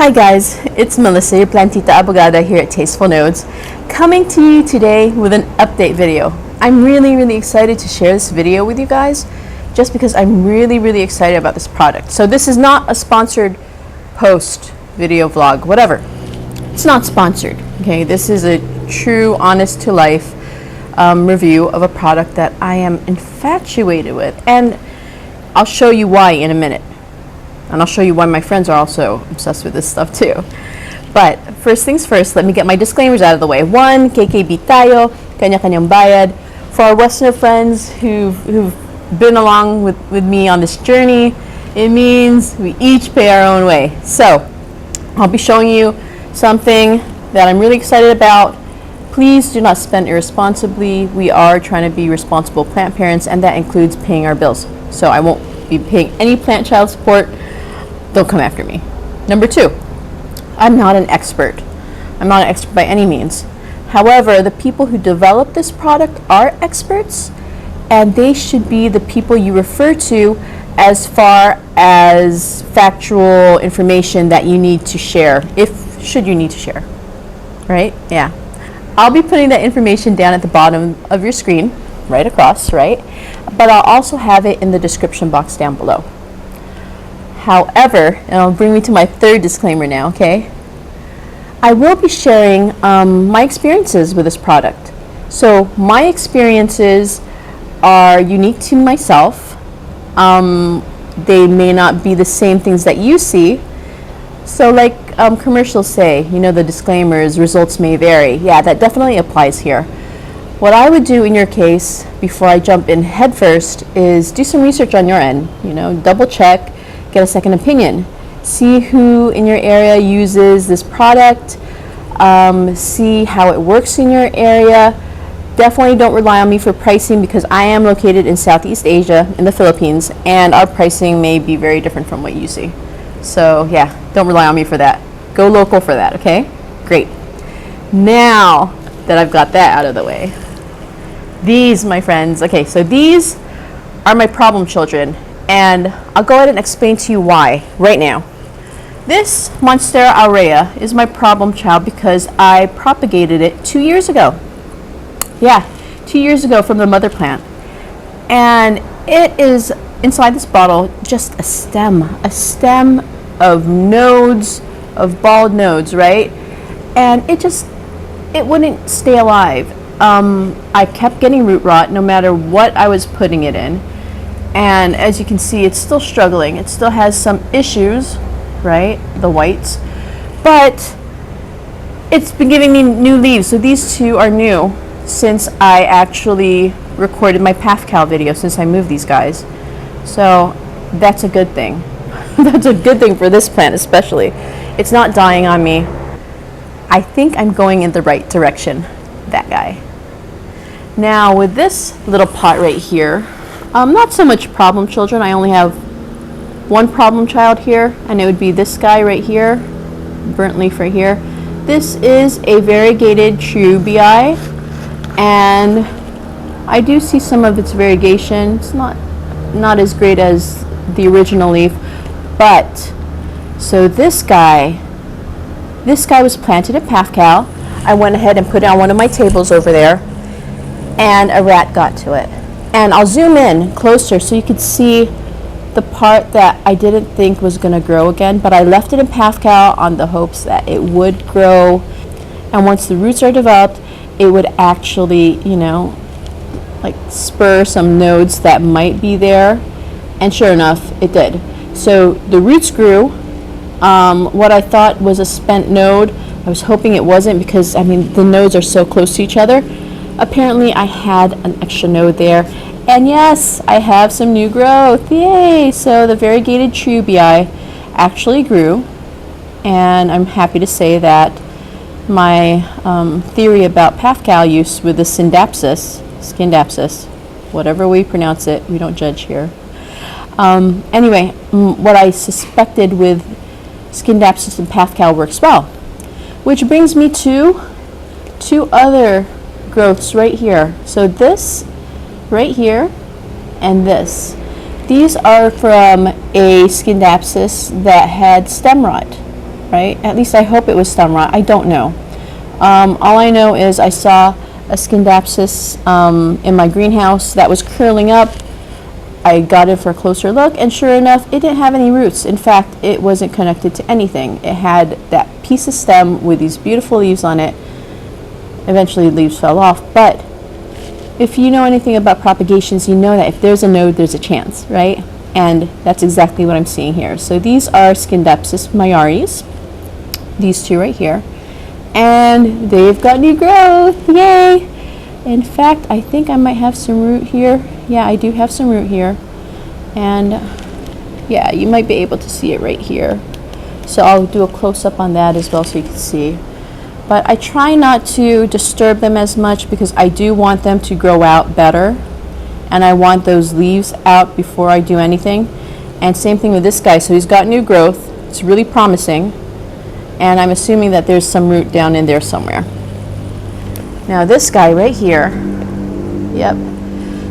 Hi guys, it's Melissa, your plantita abogada here at Tasteful Nodes, coming to you today with an update video. I'm really excited to share this video with you guys just because I'm really excited about this product. So this is not a sponsored post, video, vlog, whatever. It's not sponsored, okay? This is a true, honest to life review of a product that I am infatuated with, and I'll show you why in a minute. And I'll show you why my friends are also obsessed with this stuff too. But first things first, let me get my disclaimers out of the way. One, KKB tayo, kanya-kanyang bayad. For our Westerner friends who've been along with me on this journey, it means we each pay our own way. So I'll be showing you something that I'm really excited about. Please do not spend irresponsibly. We are trying to be responsible plant parents, and that includes paying our bills. So I won't be paying any plant child support. Don't come after me. Number two, I'm not an expert. I'm not an expert by any means. However, the people who develop this product are experts, and they should be the people you refer to as far as factual information that you need to share, should you need to share, right? Yeah. I'll be putting that information down at the bottom of your screen, right across, right? But I'll also have it in the description box down below. However, and it'll bring me to my third disclaimer now, okay? I will be sharing my experiences with this product. So my experiences are unique to myself. They may not be the same things that you see. So like commercials say, you know, the disclaimers, results may vary. Yeah, that definitely applies here. What I would do in your case before I jump in headfirst is do some research on your end, you know, double check, get a second opinion. See who in your area uses this product, see how it works in your area. Definitely don't rely on me for pricing because I am located in Southeast Asia, in the Philippines, and our pricing may be very different from what you see. So yeah, don't rely on me for that. Go local for that, okay? Great. Now that I've got that out of the way, these, my friends, okay, so these are my problem children, and I'll go ahead and explain to you why right now. This Monstera Aurea is my problem child because I propagated it 2 years ago. Yeah, 2 years ago from the mother plant. And it is inside this bottle just a stem of nodes, of bald nodes, right? And it wouldn't stay alive. I kept getting root rot no matter what I was putting it in. And as you can see, it's still struggling. It still has some issues, right? The whites. But it's been giving me new leaves. So these two are new since I actually recorded my Pafcal video, since I moved these guys. So that's a good thing. That's a good thing for this plant especially. It's not dying on me. I think I'm going in the right direction, that guy. Now with this little pot right here, not so much problem children. I only have one problem child here, and it would be this guy right here, burnt leaf right here. This is a variegated Treubii, and I do see some of its variegation. It's not as great as the original leaf, but so this guy was planted at Pafcal. I went ahead and put it on one of my tables over there, and a rat got to it. And I'll zoom in closer so you could see the part that I didn't think was going to grow again, but I left it in Pafcal on the hopes that it would grow, and once the roots are developed, it would actually, you know, like spur some nodes that might be there, and sure enough, it did. So the roots grew. What I thought was a spent node, I was hoping it wasn't because, I mean, the nodes are so close to each other. Apparently I had an extra node there, and yes, I have some new growth. Yay! So the variegated Treubii actually grew, and I'm happy to say that my theory about Pafcal use with the Scindapsus, whatever we pronounce it, we don't judge here. Anyway, what I suspected with Scindapsus and Pafcal works well, which brings me to two other growths right here. So this right here and this. These are from a Scindapsus that had stem rot. right? At least I hope it was stem rot. I don't know. All I know is I saw a Scindapsus in my greenhouse that was curling up. I got it for a closer look, and sure enough, it didn't have any roots. In fact, it wasn't connected to anything. It had that piece of stem with these beautiful leaves on it. Eventually, leaves fell off, but if you know anything about propagations, you know that if there's a node, there's a chance, right? And that's exactly what I'm seeing here. So these are Scindapsus Mayaris, these two right here, and they've got new growth, yay! In fact, I think I might have some root here. Yeah, I do have some root here, and yeah, you might be able to see it right here. So I'll do a close-up on that as well so you can see. But I try not to disturb them as much because I do want them to grow out better, and I want those leaves out before I do anything. And same thing with this guy. So he's got new growth. It's really promising, and I'm assuming that there's some root down in there somewhere. Now this guy right here, yep,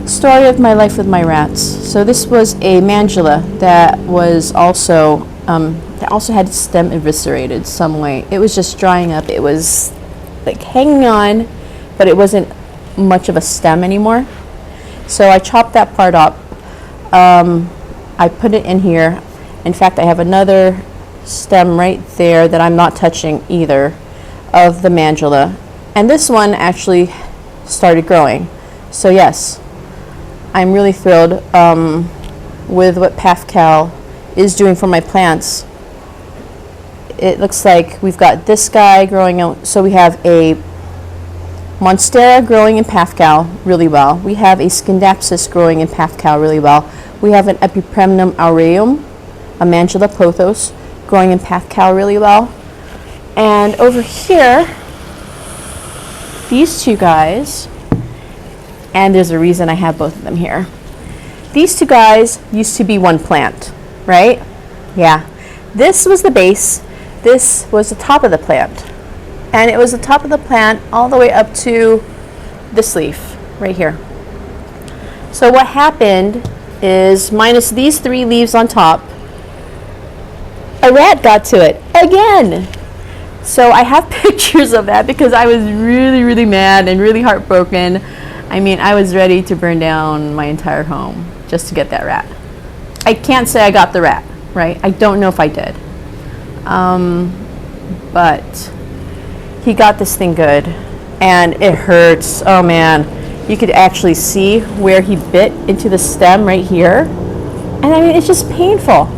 story of my life with my rats. So this was a Manjula that was also had its stem eviscerated some way. It was just drying up. It was like hanging on, but it wasn't much of a stem anymore. So I chopped that part up. I put it in here. In fact, I have another stem right there that I'm not touching either of the Manjula. And this one actually started growing. So yes, I'm really thrilled with what Pafcal is doing for my plants. It looks like we've got this guy growing out. So we have a Monstera growing in Pafcal really well. We have a Scindapsus growing in Pafcal really well. We have an Epipremnum aureum, a Manjula pothos, growing in Pafcal really well. And over here, these two guys, and there's a reason I have both of them here. These two guys used to be one plant, right? Yeah. This was the base. This was the top of the plant. And it was the top of the plant all the way up to this leaf right here. So what happened is, minus these three leaves on top, a rat got to it again. So I have pictures of that because I was really, really mad and really heartbroken. I mean, I was ready to burn down my entire home just to get that rat. I can't say I got the rat, right? I don't know if I did. But he got this thing good, and it hurts. Oh man, you could actually see where he bit into the stem right here. And I mean, it's just painful.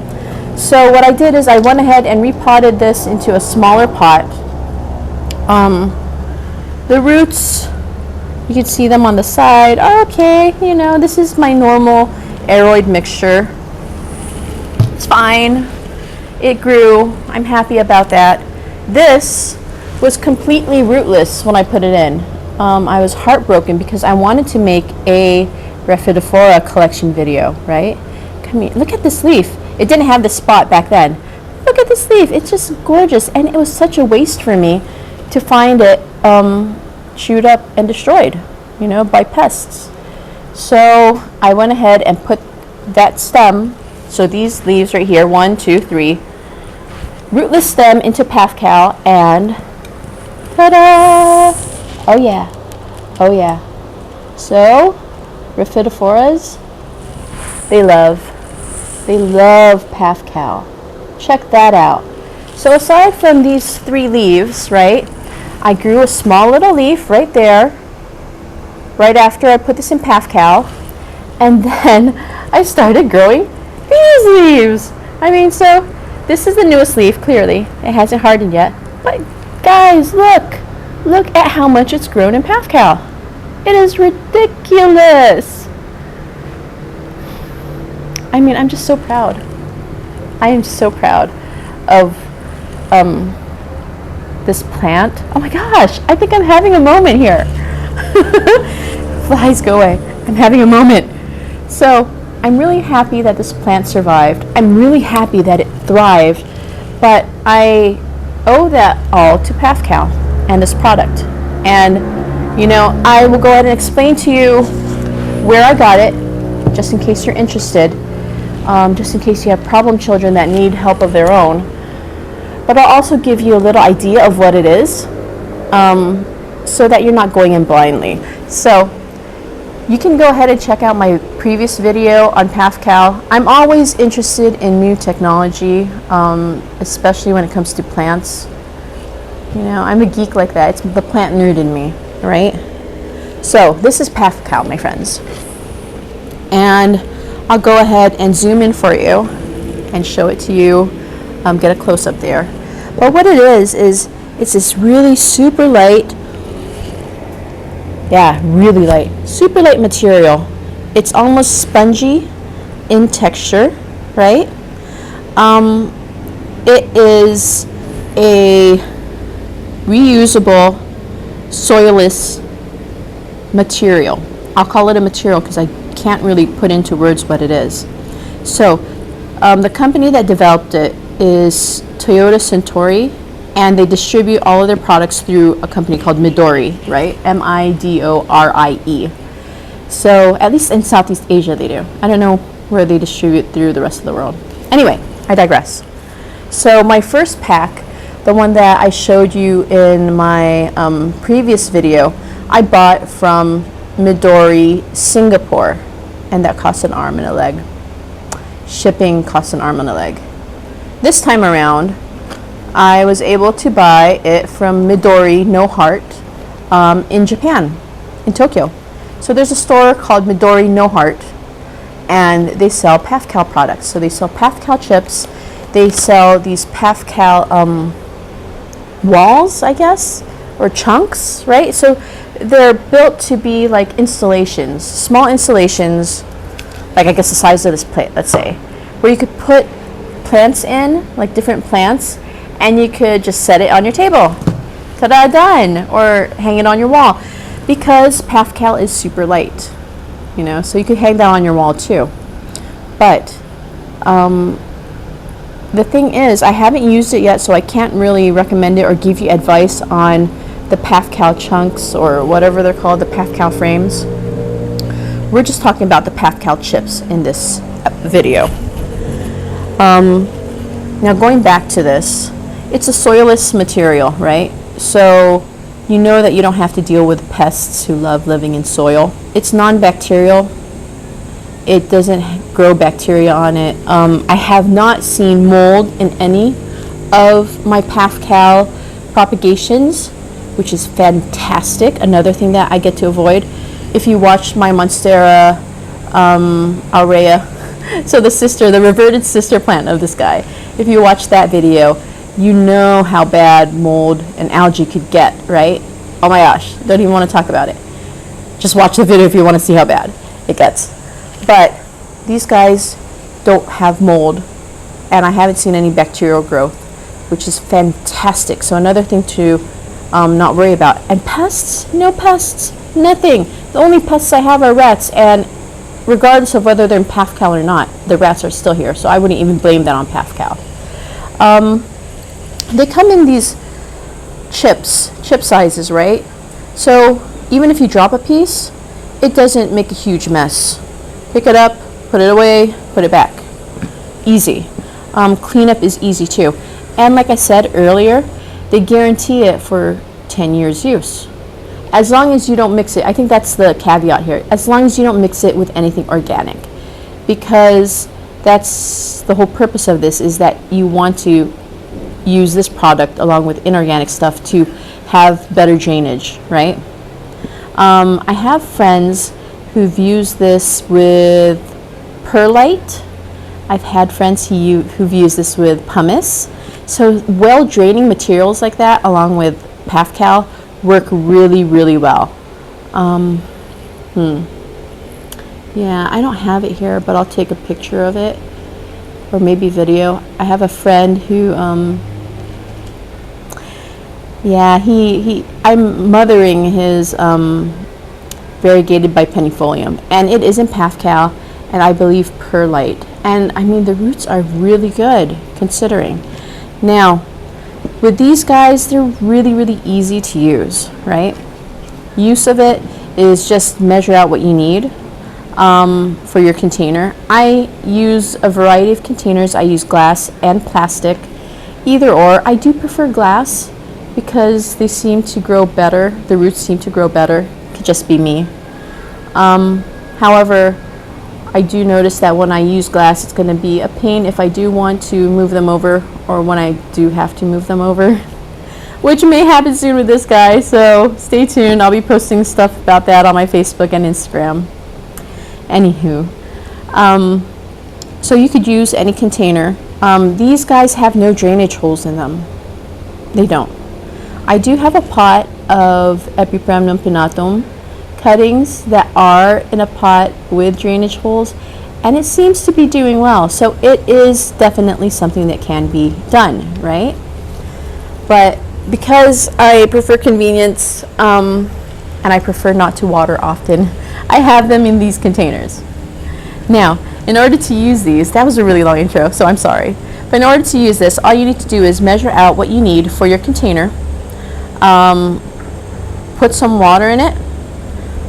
So what I did is I went ahead and repotted this into a smaller pot. The roots, you can see them on the side, are okay. You know, this is my normal aroid mixture. It's fine. It grew. I'm happy about that. This was completely rootless when I put it in. I was heartbroken because I wanted to make a Rhaphidophora collection video, right? Come here, look at this leaf. It didn't have the spot back then. Look at this leaf. It's just gorgeous, and it was such a waste for me to find it chewed up and destroyed, you know, by pests. So I went ahead and put that stem, so these leaves right here, 1, 2, 3, rootless stem into Pafcal, and ta-da! Oh yeah, oh yeah. So Rhaphidophoras, they love Pafcal. Check that out. So aside from these 3 leaves, right, I grew a small little leaf right there, right after I put this in Pafcal, and then I started growing these leaves. I mean, so this is the newest leaf, clearly. It hasn't hardened yet. But guys, look at how much it's grown in Pafcal. It is ridiculous. I mean, I'm just so proud. I am so proud of this plant. Oh my gosh, I think I'm having a moment here. Flies, go away. I'm having a moment. So I'm really happy that this plant survived. I'm really happy that it thrived, but I owe that all to Pafcal and this product. And, you know, I will go ahead and explain to you where I got it, just in case you're interested, just in case you have problem children that need help of their own. but I'll also give you a little idea of what it is, so that you're not going in blindly. So you can go ahead and check out my previous video on Pafcal. I'm always interested in new technology, especially when it comes to plants. You know, I'm a geek like that. It's the plant nerd in me, right? So this is Pafcal, my friends. And I'll go ahead and zoom in for you and show it to you, get a close-up there. But what it is it's this really super light, really light, super light material. It's almost spongy in texture, right? It is a reusable, soilless material. I'll call it a material because I can't really put into words what it is. So the company that developed it is Toyota Centauri, and they distribute all of their products through a company called Midori, right? Midorie. So at least in Southeast Asia they do. I don't know where they distribute through the rest of the world. Anyway, I digress. So my first pack, the one that I showed you in my previous video, I bought from Midori, Singapore, and that cost an arm and a leg. Shipping costs an arm and a leg. This time around, I was able to buy it from Midori No Heart in Japan, in Tokyo. So there's a store called Midori No Heart, and they sell Pafcal products. So they sell Pafcal chips. They sell these Pafcal walls, I guess, or chunks, right? So they're built to be like installations, small installations, like I guess the size of this plate, let's say, where you could put plants in, like different plants, and you could just set it on your table. Ta-da, done. Or hang it on your wall. Because Pafcal is super light, you know, so you could hang that on your wall too. But the thing is, I haven't used it yet, so I can't really recommend it or give you advice on the Pafcal chunks or whatever they're called, the Pafcal frames. We're just talking about the Pafcal chips in this video. Now going back to this, it's a soilless material, right? So you know that you don't have to deal with pests who love living in soil. It's non-bacterial. It doesn't grow bacteria on it. I have not seen mold in any of my Pafcal propagations, which is fantastic. Another thing that I get to avoid. If you watch my Monstera Aurea, so the reverted sister plant of this guy, if you watch that video, you know how bad mold and algae could get, right? Oh my gosh, don't even want to talk about it. Just watch the video if you want to see how bad it gets. But these guys don't have mold, and I haven't seen any bacterial growth, which is fantastic. So another thing to not worry about. And pests? No pests, nothing. The only pests I have are rats, and regardless of whether they're in Pafcal or not, the rats are still here, so I wouldn't even blame that on Pafcal. They come in these chip sizes, right? So even if you drop a piece, it doesn't make a huge mess. Pick it up, put it away, put it back. Easy. Cleanup is easy too. And like I said earlier, they guarantee it for 10 years use. As long as you don't mix it, I think that's the caveat here, as long as you don't mix it with anything organic. Because that's the whole purpose of this, is that you want to use this product along with inorganic stuff to have better drainage, right? I have friends who've used this with perlite. I've had friends who've used this with pumice. So well-draining materials like that, along with Pafcal, work really, really well. Yeah, I don't have it here, but I'll take a picture of it, or maybe video. I have a friend who, I'm mothering his variegated bipennifolium, and it is in Pafcal, and I believe perlite. And I mean, the roots are really good, considering. Now, with these guys, they're really, really easy to use, right? Use of it is just measure out what you need for your container. I use a variety of containers. I use glass and plastic, either or. I do prefer glass because they seem to grow better. The roots seem to grow better. It could just be me. However, I do notice that when I use glass, it's going to be a pain if I do want to move them over, or when I do have to move them over, which may happen soon with this guy, so stay tuned. I'll be posting stuff about that on my Facebook and Instagram. Anywho, so you could use any container. These guys have no drainage holes in them. They don't. I do have a pot of Epipremnum pinnatum cuttings that are in a pot with drainage holes, and it seems to be doing well. So it is definitely something that can be done, right? But because I prefer convenience, and I prefer not to water often, I have them in these containers. Now, in order to use these, that was a really long intro, so I'm sorry. But in order to use this, all you need to do is measure out what you need for your container, put some water in it.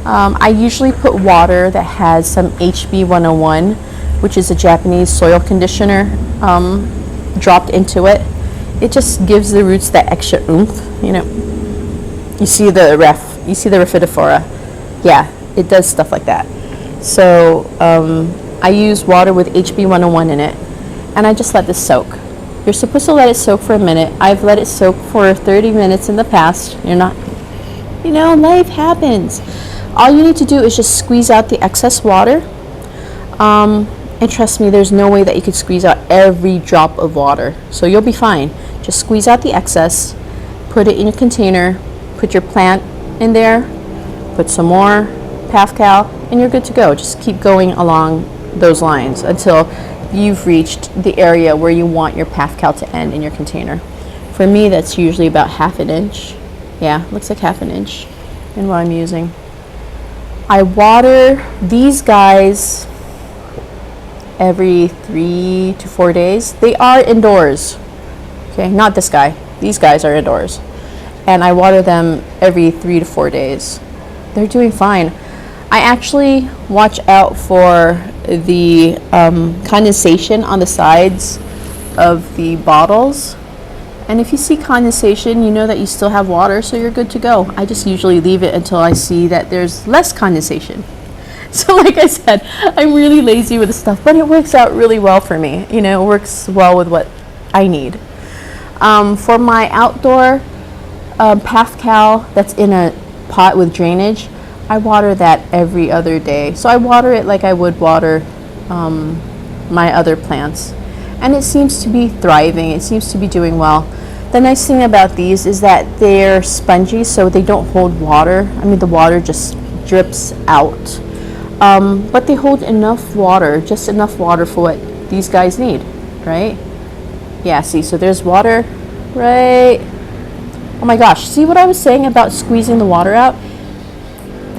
I usually put water that has some HB101, which is a Japanese soil conditioner, dropped into it. It just gives the roots that extra oomph, you know. You see the Rhaphidophora. Yeah, it does stuff like that. So I use water with HB101 in it, and I just let this soak. You're supposed to let it soak for a minute. I've let it soak for 30 minutes in the past. You're not, you know, life happens. All you need to do is just squeeze out the excess water. And trust me, there's no way that you could squeeze out every drop of water. So you'll be fine. Just squeeze out the excess, put it in your container, put your plant in there, put some more Pafcal, and you're good to go. Just keep going along those lines until you've reached the area where you want your Pafcal to end in your container. For me, that's usually about half an inch. Yeah, looks like half an inch in what I'm using. I water these guys every 3 to 4 days. They are indoors. Okay, not this guy. These guys are indoors. And I water them every 3 to 4 days. They're doing fine. I actually watch out for the condensation on the sides of the bottles. And if you see condensation, you know that you still have water, so you're good to go. I just usually leave it until I see that there's less condensation. So like I said, I'm really lazy with the stuff, but it works out really well for me. You know, it works well with what I need. For my outdoor Pafcal that's in a pot with drainage, I water that every other day. So I water it like I would water my other plants. And it seems to be thriving. It seems to be doing well. The nice thing about these is that they're spongy, so they don't hold water. I mean, the water just drips out. But they hold enough water, just enough water for what these guys need, right? Yeah, see, so there's water, right? Oh my gosh, see what I was saying about squeezing the water out?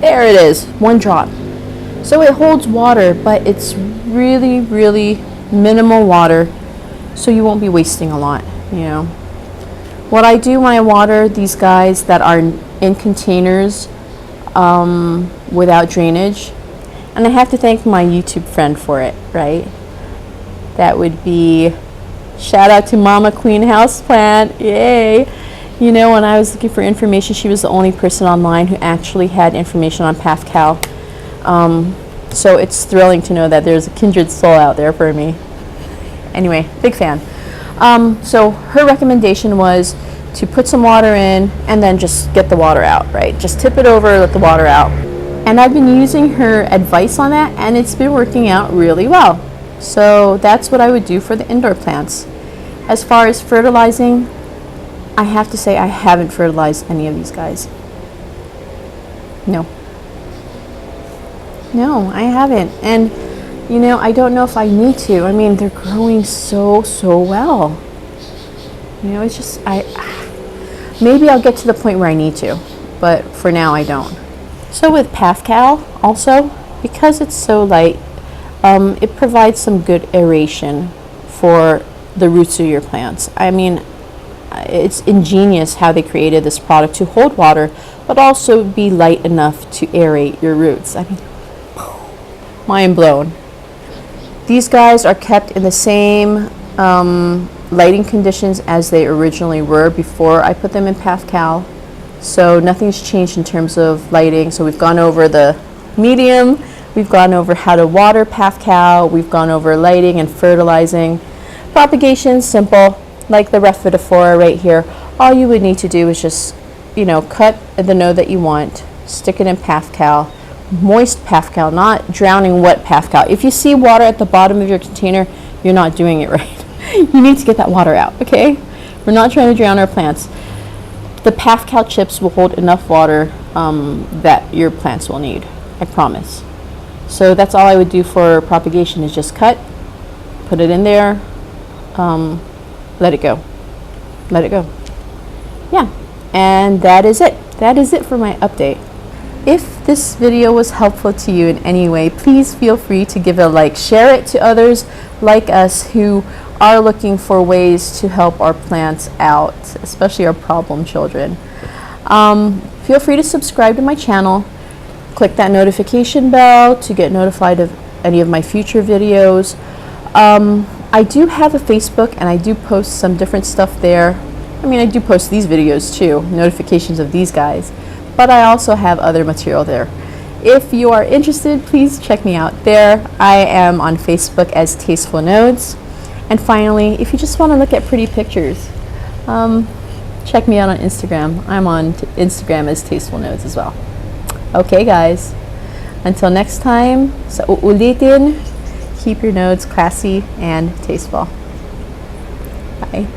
There it is, 1 drop. So it holds water, but it's really, really minimal water, so you won't be wasting a lot, you know. What I do when I water these guys that are in containers without drainage, and I have to thank my YouTube friend for it, right? That would be, shout out to Mama Queen Houseplant, yay! You know, when I was looking for information, she was the only person online who actually had information on Pafcal. So it's thrilling to know that there's a kindred soul out there for me. Anyway, big fan. So her recommendation was to put some water in and then just get the water out, right? Just tip it over, let the water out. And I've been using her advice on that, and it's been working out really well. So that's what I would do for the indoor plants. As far as fertilizing, I have to say I haven't fertilized any of these guys. No, I haven't. And you know, I don't know if I need to. I mean, they're growing so well. You know, it's just, maybe I'll get to the point where I need to, but for now I don't. So with Pafcal also, because it's so light, it provides some good aeration for the roots of your plants. I mean, it's ingenious how they created this product to hold water, but also be light enough to aerate your roots. I mean, mind blown. These guys are kept in the same lighting conditions as they originally were before I put them in Pafcal. So nothing's changed in terms of lighting. So we've gone over the medium, we've gone over how to water Pafcal, we've gone over lighting and fertilizing. Propagation, simple, like the Rhaphidophora right here. All you would need to do is just, cut the node that you want, stick it in Pafcal, moist Pafcal, not drowning wet Pafcal. If you see water at the bottom of your container, you're not doing it right. You need to get that water out, okay? We're not trying to drown our plants. The Pafcal chips will hold enough water that your plants will need, I promise. So that's all I would do for propagation, is just cut, put it in there, let it go. Let it go. Yeah, and that is it. That is it for my update. If this video was helpful to you in any way, please feel free to give it a like. Share it to others like us who are looking for ways to help our plants out, especially our problem children. Feel free to subscribe to my channel. Click that notification bell to get notified of any of my future videos. I do have a Facebook, and I do post some different stuff there. I do post these videos too, notifications of these guys, but I also have other material there. If you are interested, please check me out there. I am on Facebook as Tasteful Nodes. And finally, if you just want to look at pretty pictures, check me out on Instagram. I'm on Instagram as Tasteful Nodes as well. Okay, guys. Until next time, sa uulitin, keep your nodes classy and tasteful. Bye.